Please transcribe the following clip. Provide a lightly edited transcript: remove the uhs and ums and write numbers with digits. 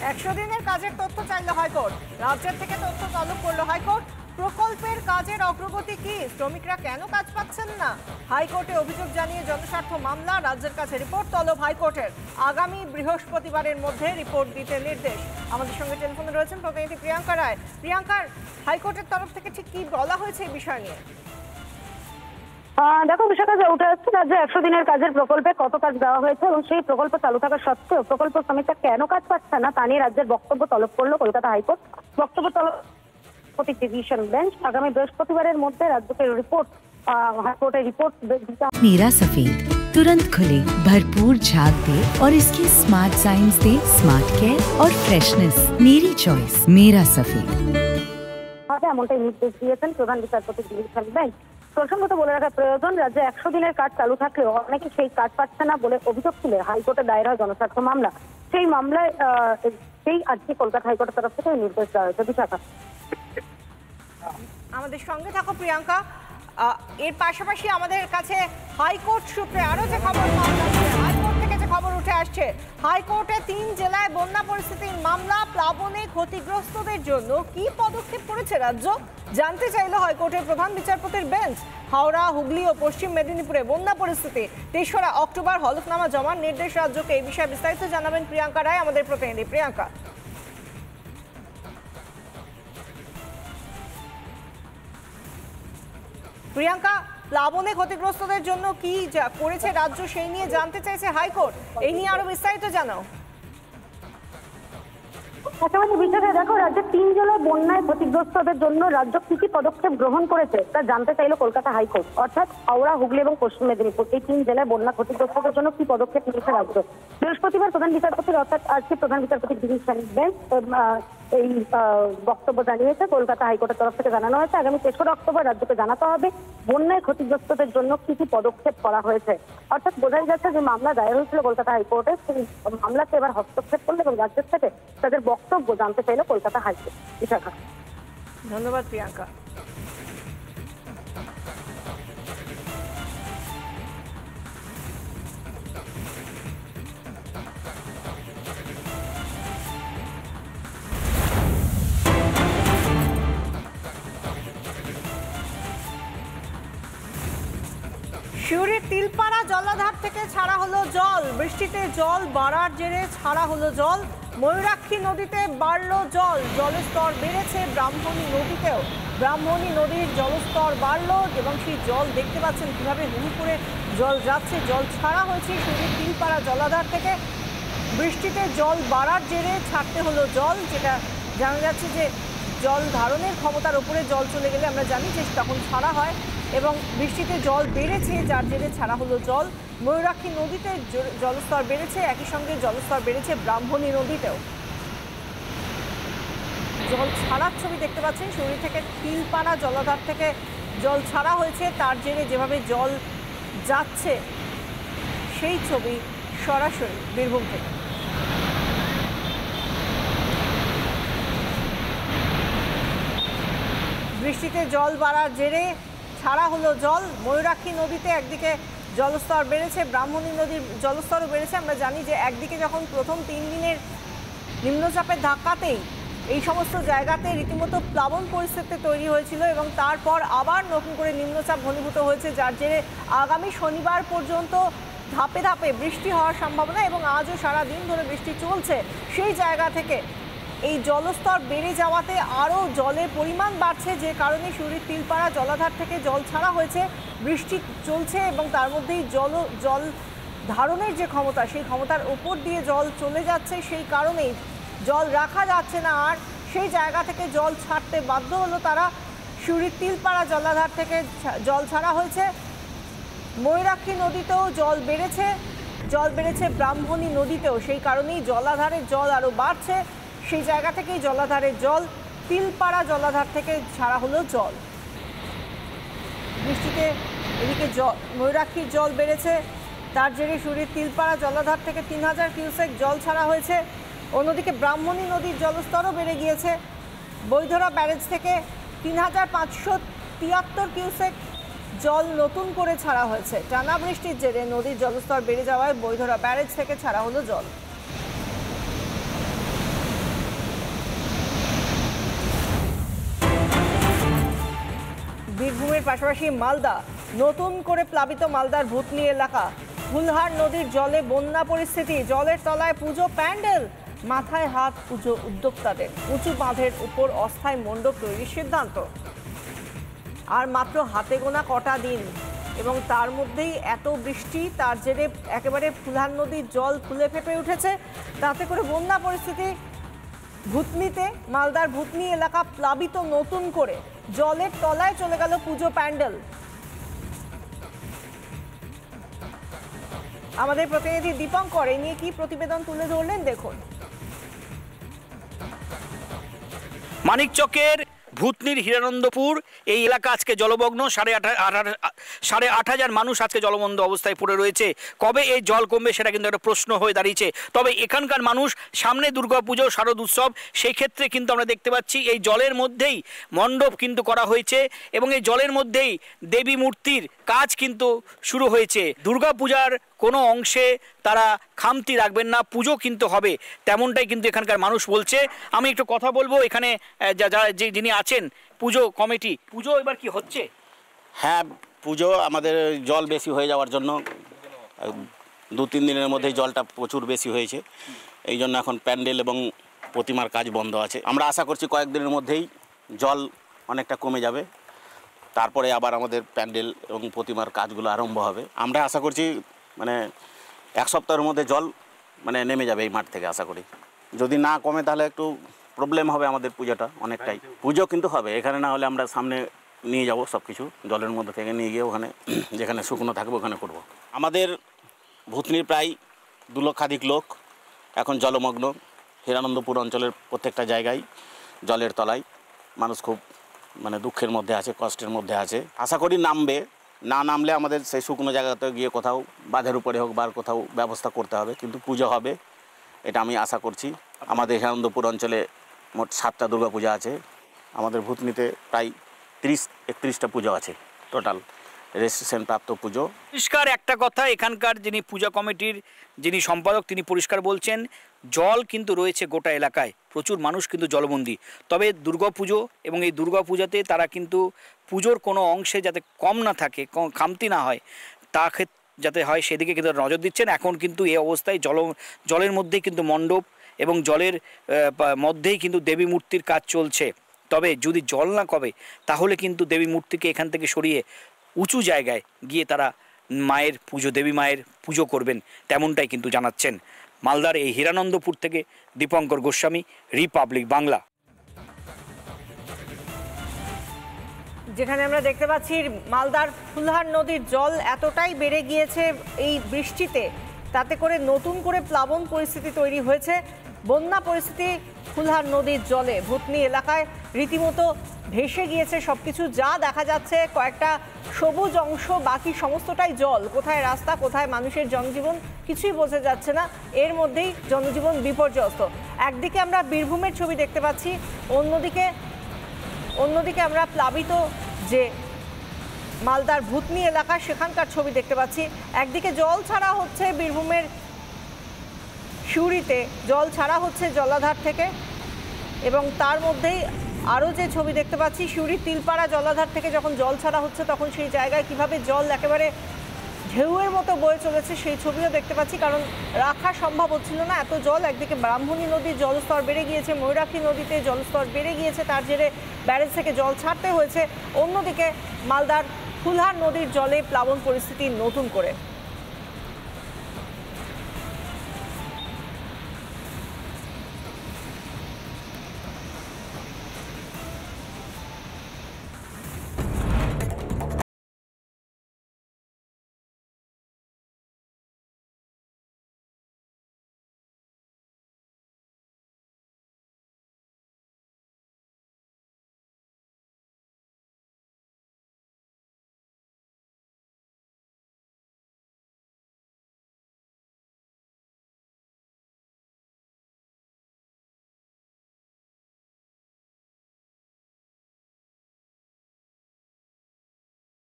100 দিনের কাজের তথ্য চাইল হাইকোর্ট। রাজ্যের থেকে তথ্য তলব করল হাইকোর্ট। প্রকল্পের কাজের অগ্রগতি কি, শ্রমিকরা কেন কাজ পাচ্ছেন না, হাইকোর্টে অভিযোগ জানিয়ে জনস্বার্থ মামলা। রাজ্যের কাছে রিপোর্ট তলব হাইকোর্টের। আগামী বৃহস্পতিবারের মধ্যে রিপোর্ট দিতে নির্দেশ। আমাদের সঙ্গে টেলিফোনে রয়েছেন প্রতিনিধি প্রিয়াঙ্কা রায়। প্রিয়াঙ্কার, হাইকোর্টের তরফ থেকে ঠিক কি বলা হয়েছে এই বিষয় নিয়ে? দেখো, বিষয়টা যে উঠে আসছে, রাজ্যে 100 দিনের কাজের প্রকল্পে কত কাজ দেওয়া হয়েছে এবং সেই প্রকল্প চালু থাকা সত্ত্বেও প্রকল্প শ্রমিকরা কেন কাজ পাচ্ছে না তা নিয়ে রাজ্যের বক্তব্য তলব করলো কলকাতা হাইকোর্ট। বক্তব্য তলব ডিভিশন বেঞ্চ। আগামী বৃহস্পতিবারের মধ্যে রাজ্যকে রিপোর্ট हाईकोर्ट रिपोर्ट। मेरा सफेद तुरंत खुले, भरपूर झाग दे और इसकी स्मार्ट साइंस दे स्मार्ट केयर और फ्रेशनेस। मेरी चॉइस मेरा सफेद। এমনটাই নির্দেশ দিয়েছেন প্রধান বিচারপতি ডিভিশন বেঞ্চ। প্রসঙ্গত বলে রাখা প্রয়োজন, রাজ্যে 100 দিনের কাজ চালু থাকলেও অনেকে সেই কাজ পাচ্ছে না বলে অভিযোগ তুলে হাইকোর্টে দায়ের হয় জনস্বার্থ মামলা। সেই মামলায় আজকে কলকাতা হাইকোর্টের তরফ থেকে নির্দেশ দেওয়া হয়েছে। বিশাখা, আমাদের সঙ্গে থাকো প্রিয়াঙ্কা। এর পাশাপাশি আমাদের কাছে হাইকোর্ট সূত্রে আরো যে খবর পাওয়া যাচ্ছে, হাইকোর্ট থেকে যে খবর উঠে আসছে, হাইকোর্টে 3 জেলায় বন্যা পরিস্থিতির মামলা। প্লাবনে ক্ষতিগ্রস্তদের জন্য কি পদক্ষেপ করেছে রাজ্য, জানতে চাইলো হাইকোর্টের প্রধান বিচারপতির বেঞ্চ। হাওড়া, হুগলি ও পশ্চিম মেদিনীপুরে বন্যা পরিস্থিতি। 3রা অক্টোবর হলফনামা জমার নির্দেশ রাজ্যকে। এই বিষয়ে বিস্তারিত জানাবেন প্রিয়াঙ্কা রায়, আমাদের প্রতিনিধি। প্রিয়াঙ্কা, প্লাবনে ক্ষতিগ্রস্তদের জন্য কি করেছে রাজ্য সেই নিয়ে জানতে চাইছে হাইকোর্ট। এই নিয়ে আরো বিস্তারিত জানাও। বিষয়টা দেখো, রাজ্যের 3 জেলায় বন্যায় ক্ষতিগ্রস্তদের জন্য রাজ্য কি কি পদক্ষেপ গ্রহণ করেছে তা জানতে চাইলো কলকাতা হাইকোর্ট। অর্থাৎ হাওড়া, হুগলি এবং পশ্চিম মেদিনীপুর এই 3 জেলায় বন্যা ক্ষতিগ্রস্তদের জন্য কি পদক্ষেপ নিয়েছে রাজ্য। বৃহস্পতিবার প্রধান বিচারপতির অর্থাৎ আজকে প্রধান বিচারপতির ডিভিশন বেঞ্চ এই বক্তব্য জানিয়েছে। কলকাতা হাইকোর্টের তরফ থেকে জানানো হয়েছে আগামী 3রা অক্টোবর রাজ্যকে জানাতে হবে বন্যায় ক্ষতিগ্রস্তদের জন্য কি কি পদক্ষেপ করা হয়েছে। অর্থাৎ বোঝাই যাচ্ছে যে মামলা দায়ের হয়েছিল কলকাতা হাইকোর্টে, সেই মামলাকে এবার হস্তক্ষেপ করলো এবং রাজ্যের থেকে তাদের বক্তব্য জানতে চাইলো কলকাতা হাইকোর্ট। বিশাখা, ধন্যবাদ প্রিয়াঙ্কা। শিউরির তিলপাড়া জলাধার থেকে ছাড়া হলো জল। বৃষ্টিতে জল বাড়ার জেরে ছাড়া হলো জল। ময়ূরাক্ষী নদীতে বাড়লো জল। জলস্তর বেড়েছে ব্রাহ্মণী নদীতেও। ব্রাহ্মণী নদীর জলস্তর বাড়লো এবং সেই জল দেখতে পাচ্ছেন কিভাবে হুহু করে জল যাচ্ছে। জল ছাড়া হয়েছে শিউরির তিলপাড়া জলাধার থেকে। বৃষ্টিতে জল বাড়ার জেরে ছাড়তে হলো জল, যেটা জানা যাচ্ছে যে জল ধারণের ক্ষমতার উপরে জল চলে গেলে আমরা জানি যে তখন ছাড়া হয়, এবং বৃষ্টিতে জল বেড়েছে যার জেরে ছাড়া হলো জল। ময়ূরাক্ষী নদীতে জলস্তর বেড়েছে, একই সঙ্গে জলস্তর বেড়েছে ব্রাহ্মণী নদীতেও। জল ছাড়ার ছবি দেখতে পাচ্ছেন, শিউরি থেকে তিলপাড়া জলাধার থেকে জল ছাড়া হয়েছে, তার জেরে যেভাবে জল যাচ্ছে সেই ছবি সরাসরি বীরভূম থেকে। বৃষ্টিতে জল বাড়ার জেরে ছাড়া হলো জল। ময়ূরাক্ষী নদীতে একদিকে জলস্তর বেড়েছে, ব্রাহ্মণী নদীর জলস্তরও বেড়েছে। আমরা জানি যে একদিকে যখন প্রথম 3 দিনের নিম্নচাপের ধাক্কাতেই এই সমস্ত জায়গাতে রীতিমতো প্লাবন পরিস্থিতি তৈরি হয়েছিল এবং তারপর আবার নতুন করে নিম্নচাপ ঘনীভূত হয়েছে, যার জেরে আগামী শনিবার পর্যন্ত ধাপে ধাপে বৃষ্টি হওয়ার সম্ভাবনা এবং আজও সারা দিন ধরে বৃষ্টি চলছে। সেই জায়গা থেকে এই জলস্তর বেড়ে যাওয়াতে আরও জলের পরিমাণ বাড়ছে, যে কারণে শিউরির তিলপাড়া জলাধার থেকে জল ছাড়া হয়েছে। বৃষ্টি চলছে এবং তার মধ্যেই জল ধারণের যে ক্ষমতা, সেই ক্ষমতার উপর দিয়ে জল চলে যাচ্ছে। সেই কারণেই জল রাখা যাচ্ছে না, আর সেই জায়গা থেকে জল ছাড়তে বাধ্য হলো তারা। শিউরির তিলপাড়া জলাধার থেকে জল ছাড়া হয়েছে। ময়ূরাক্ষী নদীতেও জল বেড়েছে ব্রাহ্মণী নদীতেও। সেই কারণেই জলাধারের জল আরও বাড়ছে। সেই জায়গা থেকেই জলাধারের জল, তিলপাড়া জলাধার থেকে ছাড়া হলো জল। বৃষ্টিতে এদিকে ময়ূরাক্ষীর জল বেড়েছে, তার জেরে শিউরির তিলপাড়া জলাধার থেকে 3000 কিউসেক জল ছাড়া হয়েছে। অন্যদিকে ব্রাহ্মণী নদীর জলস্তরও বেড়ে গিয়েছে। বৈধরা ব্যারেজ থেকে 3573 কিউসেক জল নতুন করে ছাড়া হয়েছে। টানা বৃষ্টির জেরে নদীর জলস্তর বেড়ে যাওয়ায় বৈধরা ব্যারেজ থেকে ছাড়া হলো জল। বীরভূমের পাশাপাশি মালদা, নতুন করে প্লাবিত মালদার ভূতনি এলাকা। ফুলহার নদীর জলে বন্যা পরিস্থিতি, জলের তলায় পুজো প্যান্ডেল, মাথায় হাত পুজো উদ্যোক্তাদের। উঁচু বাঁধের উপর অস্থায়ী মণ্ডপ তৈরির সিদ্ধান্ত। আর মাত্র হাতে গোনা কটা দিন এবং তার মধ্যেই এত বৃষ্টি, তার জেরে একেবারে ফুলহার নদীর জল ফুলে ফেপে উঠেছে। তাতে করে বন্যা পরিস্থিতি ভূতনিতে, মালদার ভূতনি এলাকা প্লাবিত, নতুন করে জলের তলায় চলে গেল পুজো প্যান্ডেল। আমাদের প্রতিনিধি দীপঙ্কর এই নিয়ে কি প্রতিবেদন তুলে ধরলেন দেখুন। মানিকচকের ভূতনির হিরানন্দপুর এই এলাকা আজকে জলমগ্ন। 8,500 মানুষ আজকে জলমগ্ন অবস্থায় পড়ে রয়েছে। কবে এই জল কমবে সেটা কিন্তু একটা প্রশ্ন হয়ে দাঁড়িয়েছে। তবে এখানকার মানুষ, সামনে দুর্গাপুজো, শারদ উৎসব, সেই ক্ষেত্রে কিন্তু আমরা দেখতে পাচ্ছি এই জলের মধ্যেই মণ্ডপ কিন্তু করা হয়েছে এবং এই জলের মধ্যেই দেবী মূর্তির কাজ কিন্তু শুরু হয়েছে। দুর্গাপূজার কোনো অংশে তারা খামতি রাখবেন না, পুজো কিন্তু হবে, তেমনটাই কিন্তু এখানকার মানুষ বলছে। আমি একটু কথা বলবো এখানে যিনি আছেন পুজো কমিটি। পুজো এবার কি হচ্ছে? হ্যাঁ, পুজো আমাদের জল বেশি হয়ে যাওয়ার জন্য 2-3 দিনের মধ্যেই জলটা প্রচুর বেশি হয়েছে, এই জন্য এখন প্যান্ডেল এবং প্রতিমার কাজ বন্ধ আছে। আমরা আশা করছি কয়েকদিনের মধ্যেই জল অনেকটা কমে যাবে, তারপরে আবার আমাদের প্যান্ডেল এবং প্রতিমার কাজগুলো আরম্ভ হবে। আমরা আশা করছি 1 সপ্তাহের মধ্যে জল নেমে যাবে এই মাঠ থেকে, আশা করি। যদি না কমে তাহলে একটু প্রবলেম হবে আমাদের পুজোটা অনেকটাই। পুজো কিন্তু হবে, এখানে না হলে আমরা সামনে নিয়ে যাব সব কিছু, জলের মধ্যে থেকে নিয়ে গিয়ে ওখানে যেখানে শুকনো থাকবে ওখানে করব। আমাদের ভূতনির প্রায় 2 লক্ষাধিক লোক এখন জলমগ্ন। হিরানন্দপুর অঞ্চলের প্রত্যেকটা জায়গায় জলের তলায় মানুষ খুব দুঃখের মধ্যে আছে, কষ্টের মধ্যে আছে। আশা করি নামবে, না নামলে আমাদের সেই শুকনো জায়গাতে গিয়ে কোথাও বাঁধের উপরে হোক বা কোথাও ব্যবস্থা করতে হবে, কিন্তু পুজো হবে এটা আমি আশা করছি। আমাদের হিরানন্দপুর অঞ্চলে মোট 7টা দুর্গাপূজা আছে। আমাদের ভূতনিতে প্রায় 30-31টা পুজো আছে টোটাল রেজিস্ট্রেশন প্রাপ্ত পুজো। পরিষ্কার একটা কথা, এখানকার যিনি পূজা কমিটির যিনি সম্পাদক তিনি পরিষ্কার বলছেন, জল কিন্তু রয়েছে গোটা এলাকায়, প্রচুর মানুষ কিন্তু জলবন্দী। তবে দুর্গাপুজো এবং এই দুর্গাপূজাতে তারা কিন্তু পুজোর কোনো অংশে যাতে কম না থাকে, খামতি না হয়, তা যাতে হয় সেদিকে কিন্তু নজর দিচ্ছেন। এখন কিন্তু এই অবস্থায় জলের মধ্যেই কিন্তু মণ্ডপ এবং জলের মধ্যেই কিন্তু দেবী মূর্তির কাজ চলছে। তবে যদি জল না কমে তাহলে কিন্তু দেবী মূর্তিকে এখান থেকে সরিয়ে উঁচু জায়গায় গিয়ে তারা মায়ের পুজো, দেবী মায়ের পুজো করবেন, তেমনটাই কিন্তু জানাচ্ছেন। মালদার এই হিরানন্দপুর থেকে দীপঙ্কর গোস্বামী, রিপাবলিক বাংলা। যেখানে আমরা দেখতে পাচ্ছি মালদার ফুলহার নদীর জল এতটাই বেড়ে গিয়েছে এই বৃষ্টিতে, তাতে করে নতুন করে প্লাবন পরিস্থিতি তৈরি হয়েছে। বন্যা পরিস্থিতি ফুলহার নদীর জলে ভূতনি এলাকায় রীতিমতো ভেসে গিয়েছে সবকিছু। যা দেখা যাচ্ছে কয়েকটা সবুজ অংশ, বাকি সমস্তটাই জল। কোথায় রাস্তা, কোথায় মানুষের জনজীবন কিছুই বোঝা যাচ্ছে না। এর মধ্যেই জনজীবন বিপর্যস্ত। একদিকে আমরা বীরভূমের ছবি দেখতে পাচ্ছি, অন্যদিকে আমরা প্লাবিত যে মালদার ভূতনি এলাকা সেখানকার ছবি দেখতে পাচ্ছি। একদিকে জল ছাড়া হচ্ছে বীরভূমের সিউড়িতে, জল ছাড়া হচ্ছে জলাধার থেকে, এবং তার মধ্যেই আরও যে ছবি দেখতে পাচ্ছি সিউড়ির তিলপাড়া জলাধার থেকে যখন জল ছাড়া হচ্ছে তখন সেই জায়গায় কিভাবে জল একেবারে ঢেউয়ের মতো বয়ে চলেছে সেই ছবিও দেখতে পাচ্ছি, কারণ রাখা সম্ভব হচ্ছিল না এত জল। একদিকে ব্রাহ্মণী নদীর জলস্তর বেড়ে গিয়েছে, ময়ূরাক্ষী নদীতে জলস্তর বেড়ে গিয়েছে, তার জেরে ব্যারেজ থেকে জল ছাড়তে হয়েছে। অন্যদিকে মালদার ফুলহার নদীর জলে প্লাবন পরিস্থিতি নতুন করে।